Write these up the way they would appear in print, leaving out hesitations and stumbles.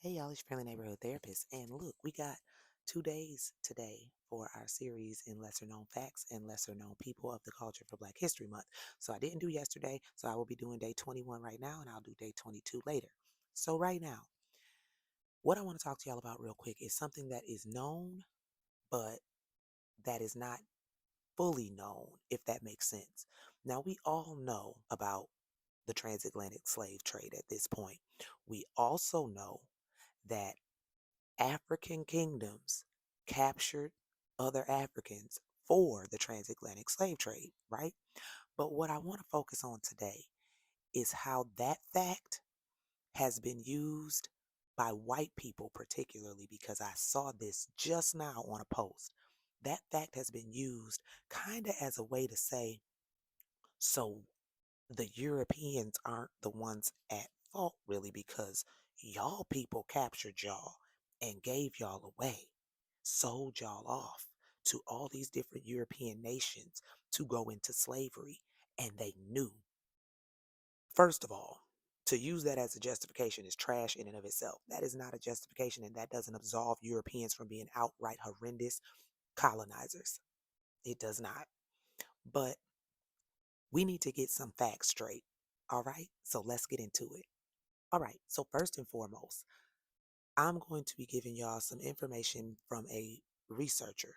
Hey y'all, it's your friendly neighborhood therapist. And look, we got 2 days today for our series in lesser known facts and lesser known people of the culture for Black History Month. So I didn't do yesterday, so I will be doing day 21 right now, and I'll do day 22 later. So right now, what I want to talk to y'all about real quick is something that is known, but that is not fully known, if that makes sense. Now, we all know about the transatlantic slave trade at this point. We also know that African kingdoms captured other Africans for the transatlantic slave trade, right? But what I want to focus on today is how that fact has been used by white people, particularly because I saw this just now on a post. That fact has been used kind of as a way to say, so the Europeans aren't the ones at fault, really, because y'all people captured y'all and gave y'all away, sold y'all off to all these different European nations to go into slavery. And they knew. First of all, to use that as a justification is trash in and of itself. That is not a justification, and that doesn't absolve Europeans from being outright horrendous colonizers. It does not. But we need to get some facts straight. All right? So let's get into it. All right. So, first and foremost, I'm going to be giving y'all some information from a researcher.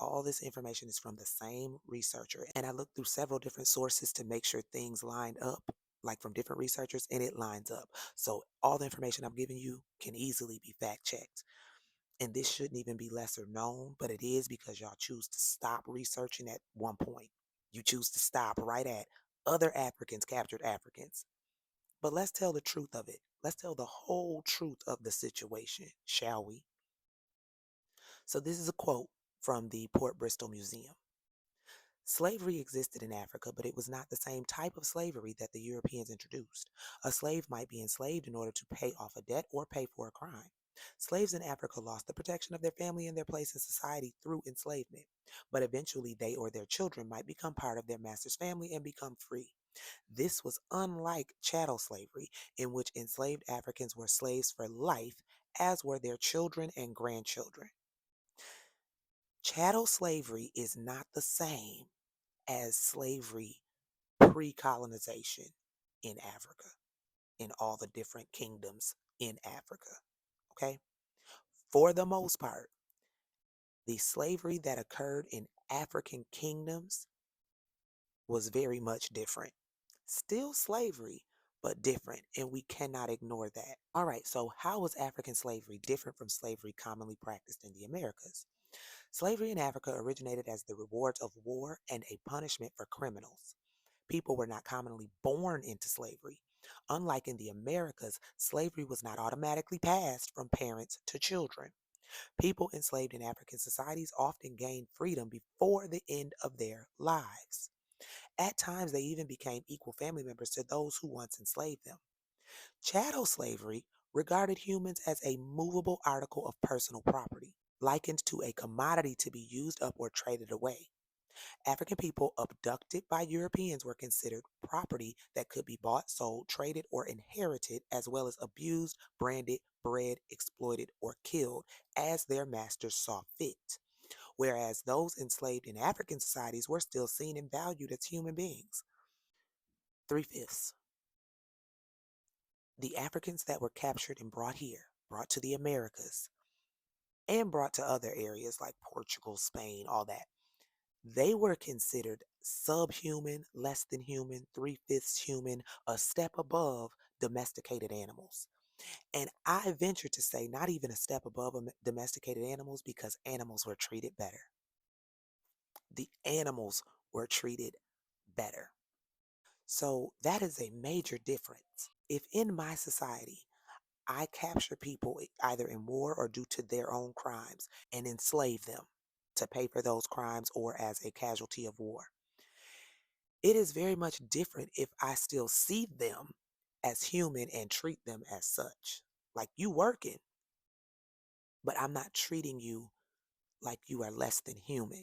All this information is from the same researcher. And I looked through several different sources to make sure things lined up, like from different researchers, and it lines up. So, all the information I'm giving you can easily be fact checked. And this shouldn't even be lesser known, but it is because y'all choose to stop researching at one point. You choose to stop right at other Africans captured Africans. But let's tell the truth of it. Let's tell the whole truth of the situation, shall we? So, this is a quote from the Port Bristol Museum. Slavery existed in Africa, but it was not the same type of slavery that the Europeans introduced. A slave might be enslaved in order to pay off a debt or pay for a crime. Slaves in Africa lost the protection of their family and their place in society through enslavement, but eventually they or their children might become part of their master's family and become free. This was unlike chattel slavery, in which enslaved Africans were slaves for life, as were their children and grandchildren. Chattel slavery is not the same as slavery pre colonization in Africa, in all the different kingdoms in Africa. Okay? For the most part, the slavery that occurred in African kingdoms was very much different. Still slavery, but different, and we cannot ignore that. All right, so how was African slavery different from slavery commonly practiced in the Americas? Slavery in Africa originated as the rewards of war and a punishment for criminals. People were not commonly born into slavery. Unlike in the Americas, slavery was not automatically passed from parents to children. People enslaved in African societies often gained freedom before the end of their lives. At times, they even became equal family members to those who once enslaved them. Chattel slavery regarded humans as a movable article of personal property, likened to a commodity to be used up or traded away. African people abducted by Europeans were considered property that could be bought, sold, traded, or inherited, as well as abused, branded, bred, exploited, or killed as their masters saw fit. Whereas those enslaved in African societies were still seen and valued as human beings. Three-fifths. The Africans that were captured and brought here, brought to the Americas, and brought to other areas like Portugal, Spain, all that, they were considered subhuman, less than human, three-fifths human, a step above domesticated animals. And I venture to say, not even a step above domesticated animals because animals were treated better. The animals were treated better. So that is a major difference. If in my society I capture people either in war or due to their own crimes and enslave them to pay for those crimes or as a casualty of war, it is very much different if I still see them as human and treat them as such. Like you working, but I'm not treating you like you are less than human.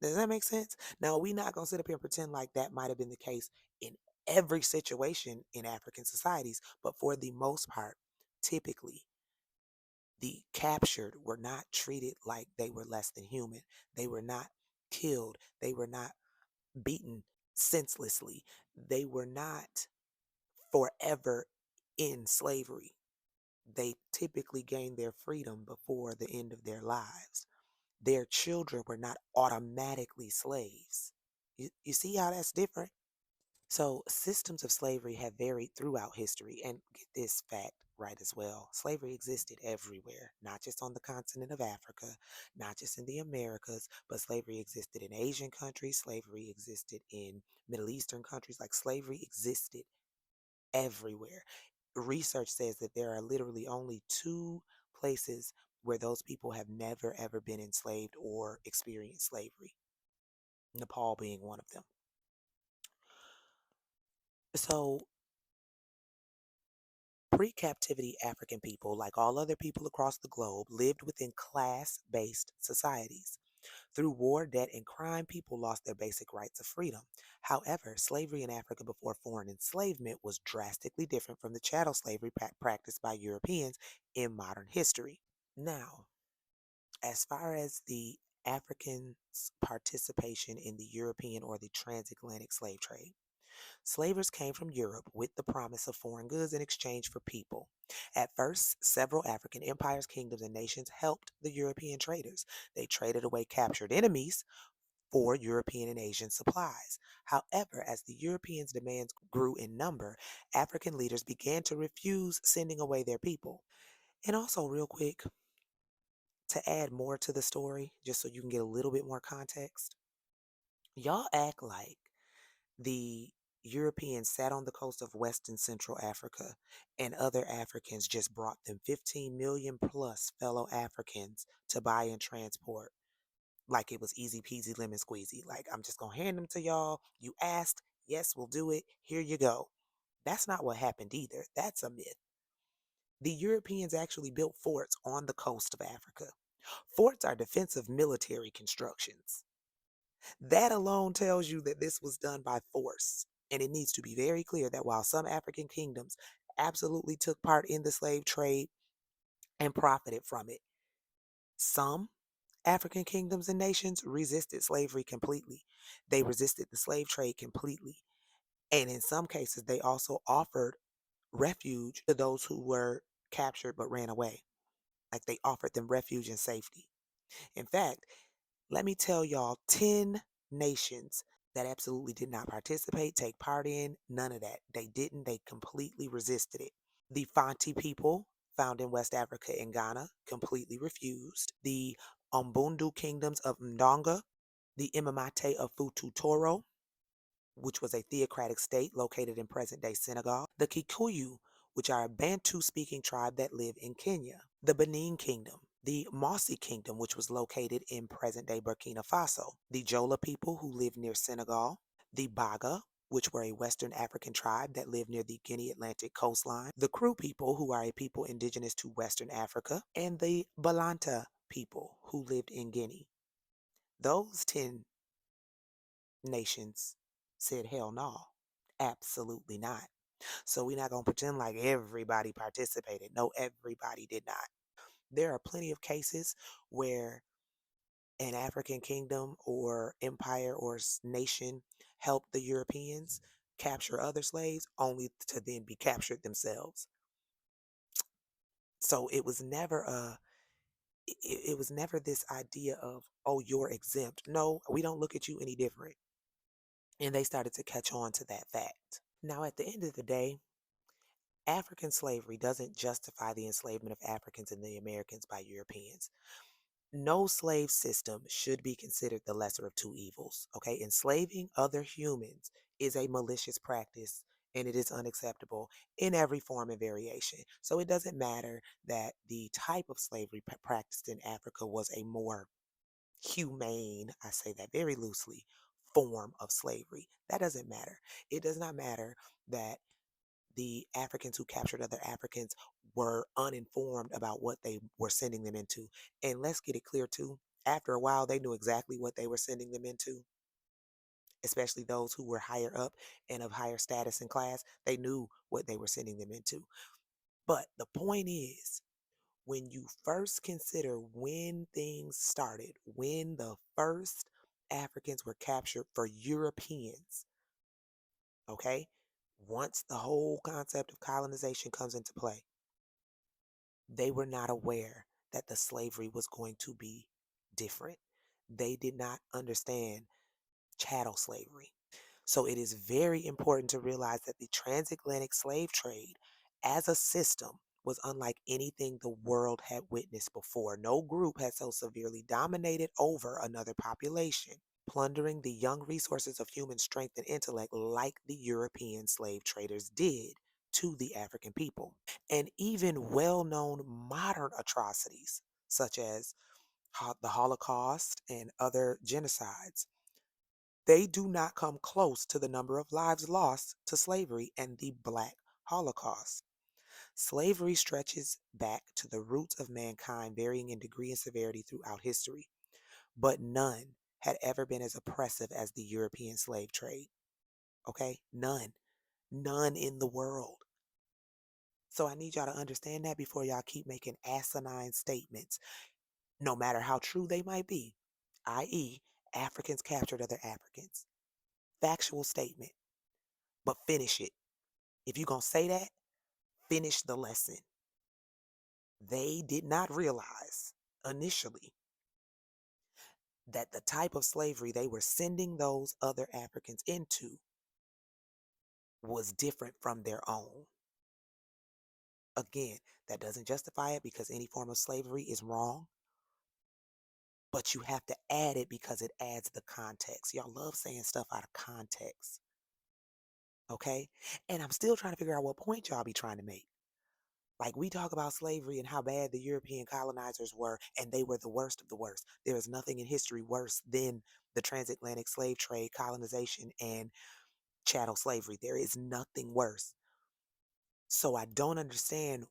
Does that make sense? Now, we not going to sit up here and pretend like that might have been the case in every situation in African societies, but for the most part, typically, The captured were not treated like they were less than human. They were not killed. They were not beaten senselessly. They were not forever in slavery. They typically gained their freedom before the end of their lives. Their children were not automatically slaves. You see how that's different? So, systems of slavery have varied throughout history. And get this fact right as well: slavery existed everywhere, not just on the continent of Africa, not just in the Americas, but slavery existed in Asian countries, slavery existed in Middle Eastern countries. Like, slavery existed everywhere. Research says that there are literally only two places where those people have never ever been enslaved or experienced slavery, Nepal being one of them. So, pre captivity African people, like all other people across the globe, lived within class based societies. Through war, debt, and crime, people lost their basic rights of freedom. However, slavery in Africa before foreign enslavement was drastically different from the chattel slavery practiced by Europeans in modern history. Now, as far as the Africans' participation in the European or the transatlantic slave trade, slavers came from Europe with the promise of foreign goods in exchange for people. At first, several African empires, kingdoms, and nations helped the European traders. They traded away captured enemies for European and Asian supplies. However, as the Europeans' demands grew in number, African leaders began to refuse sending away their people. And also, real quick, to add more to the story, just so you can get a little bit more context, y'all act like the Europeans sat on the coast of West and Central Africa, and other Africans just brought them 15 million plus fellow Africans to buy and transport like it was easy peasy lemon squeezy. Like, I'm just going to hand them to y'all. You asked, yes, we'll do it. Here you go. That's not what happened either. That's a myth. The Europeans actually built forts on the coast of Africa. Forts are defensive military constructions. That alone tells you that this was done by force. And it needs to be very clear that while some African kingdoms absolutely took part in the slave trade and profited from it, some African kingdoms and nations resisted slavery completely. They resisted the slave trade completely. And in some cases, they also offered refuge to those who were captured but ran away. Like, they offered them refuge and safety. In fact, let me tell y'all 10 nations that absolutely did not participate, take part in, none of that. They didn't, they completely resisted it. The Fanti people, found in West Africa and Ghana, completely refused. The Umbundu kingdoms of Ndonga, the Imamate of Futu Toro, which was a theocratic state located in present day Senegal, the Kikuyu, which are a Bantu speaking tribe that live in Kenya, the Benin Kingdom, the Mossi Kingdom, which was located in present day Burkina Faso, the Jola people who live near Senegal, the Baga, which were a Western African tribe that lived near the Guinea Atlantic coastline, the Kru people, who are a people indigenous to Western Africa, and the Balanta people, who lived in Guinea. Those 10 nations said, hell no, absolutely not. So we're not going to pretend like everybody participated. No, everybody did not. There are plenty of cases where an African kingdom or empire or nation helped the Europeans capture other slaves only to then be captured themselves. So it was never this idea of, oh, you're exempt. No, we don't look at you any different. And they started to catch on to that fact. Now, at the end of the day, African slavery doesn't justify the enslavement of Africans and the Americans by Europeans. No slave system should be considered the lesser of two evils. Okay, enslaving other humans is a malicious practice and it is unacceptable in every form and variation. So it doesn't matter that the type of slavery practiced in Africa was a more humane, I say that very loosely, form of slavery. That doesn't matter. It does not matter that the Africans who captured other Africans were uninformed about what they were sending them into. And let's get it clear too, after a while, they knew exactly what they were sending them into, especially those who were higher up and of higher status and class. They knew what they were sending them into. But the point is, When you first consider when things started, when the first Africans were captured for Europeans, okay? Once the whole concept of colonization comes into play, they were not aware that the slavery was going to be different. They did not understand chattel slavery. So it is very important to realize that the transatlantic slave trade as a system was unlike anything the world had witnessed before. No group had so severely dominated over another population, plundering the young resources of human strength and intellect like the European slave traders did to the African people. And even well known modern atrocities, such as the Holocaust and other genocides, they do not come close to the number of lives lost to slavery and the Black Holocaust. Slavery stretches back to the roots of mankind, varying in degree and severity throughout history, but none had ever been as oppressive as the European slave trade. Okay? None. None in the world. So I need y'all to understand that before y'all keep making asinine statements, no matter how true they might be, i.e., Africans captured other Africans. Factual statement, but finish it. If you're going to say that, finish the lesson. They did not realize initially that the type of slavery they were sending those other Africans into was different from their own. Again, that doesn't justify it because any form of slavery is wrong, but you have to add it because it adds the context. Y'all love saying stuff out of context, okay? And I'm still trying to figure out what point y'all be trying to make. Like, we talk about slavery and how bad the European colonizers were, and they were the worst of the worst. There is nothing in history worse than the transatlantic slave trade, colonization, and chattel slavery. There is nothing worse. So I don't understand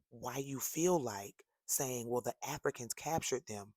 why you feel like saying, well, the Africans captured them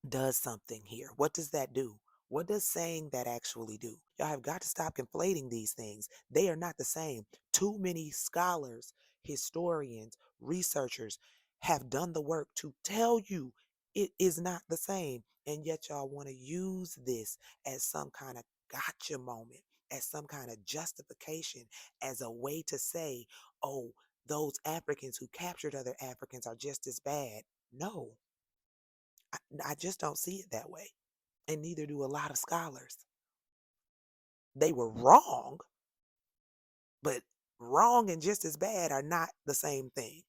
does something here. What does that do? What does saying that actually do? Y'all have got to stop conflating these things. They are not the same. Too many scholars, historians, researchers have done the work to tell you it is not the same. And yet y'all want to use this as some kind of gotcha moment, as some kind of justification, as a way to say, oh, those Africans who captured other Africans are just as bad. No, I just don't see it that way. And neither do a lot of scholars. They were wrong, but wrong and just as bad are not the same thing.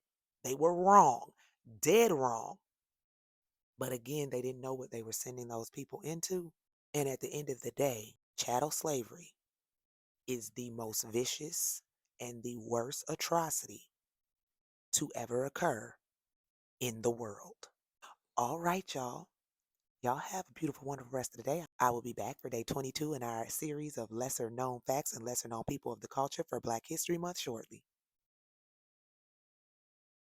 They were wrong, dead wrong. But again, they didn't know what they were sending those people into. And at the end of the day, chattel slavery is the most vicious and the worst atrocity to ever occur in the world. All right, y'all. Y'all have a beautiful, wonderful rest of the day. I will be back for day 22 in our series of lesser known facts and lesser known people of the culture for Black History Month shortly.